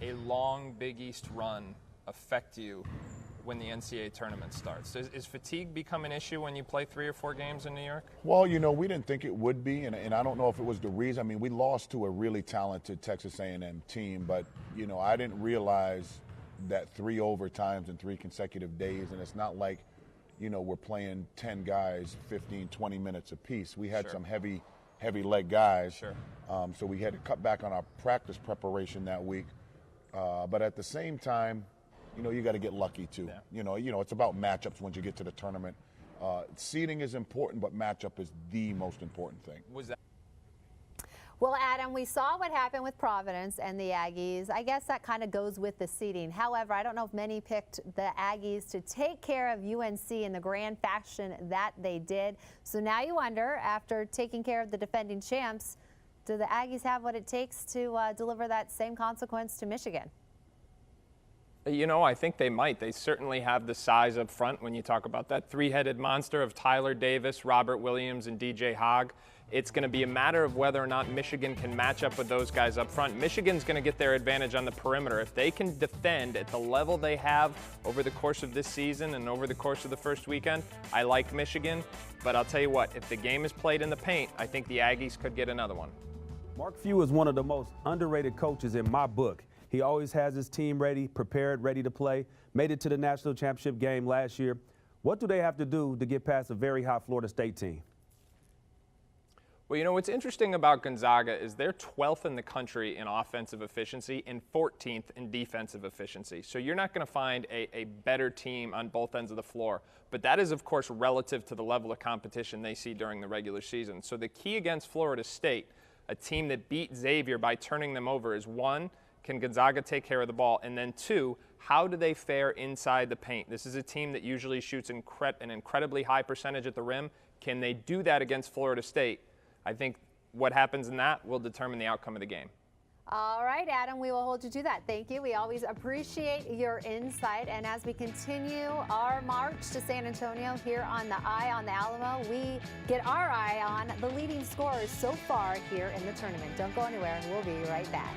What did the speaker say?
a long Big East run affect you when the NCAA tournament starts? Is fatigue become an issue when you play 3 or 4 games in New York? Well, we didn't think it would be, and I don't know if it was the reason. I mean, we lost to a really talented Texas A&M team, but, I didn't realize that 3 overtimes in 3 consecutive days, and it's not like, we're playing 10 guys 15, 20 minutes apiece. We had some heavy leg guys, so we had to cut back on our practice preparation that week. But at the same time, you got to get lucky too. Yeah. It's about matchups once you get to the tournament. Seeding is important, but matchup is the most important thing. Well, Adam, we saw what happened with Providence and the Aggies. I guess that kind of goes with the seeding. However, I don't know if many picked the Aggies to take care of UNC in the grand fashion that they did. So now you wonder, after taking care of the defending champs, do the Aggies have what it takes to deliver that same consequence to Michigan? I think they might. They certainly have the size up front when you talk about that 3-headed monster of Tyler Davis, Robert Williams, and DJ Hogg. It's going to be a matter of whether or not Michigan can match up with those guys up front. Michigan's going to get their advantage on the perimeter. If they can defend at the level they have over the course of this season and over the course of the first weekend, I like Michigan. But I'll tell you what, if the game is played in the paint, I think the Aggies could get another one. Mark Few is one of the most underrated coaches in my book. He always has his team ready, prepared, ready to play. Made it to the national championship game last year. What do they have to do to get past a very hot Florida State team? Well, what's interesting about Gonzaga is they're 12th in the country in offensive efficiency and 14th in defensive efficiency. So you're not going to find a better team on both ends of the floor. But that is, of course, relative to the level of competition they see during the regular season. So the key against Florida State, a team that beat Xavier by turning them over, is 1, can Gonzaga take care of the ball? And then 2, how do they fare inside the paint? This is a team that usually shoots an incredibly high percentage at the rim. Can they do that against Florida State? I think what happens in that will determine the outcome of the game. All right, Adam, we will hold you to that. Thank you. We always appreciate your insight. And as we continue our march to San Antonio here on the Eye on the Alamo, we get our eye on the leading scorers so far here in the tournament. Don't go anywhere. We'll be right back.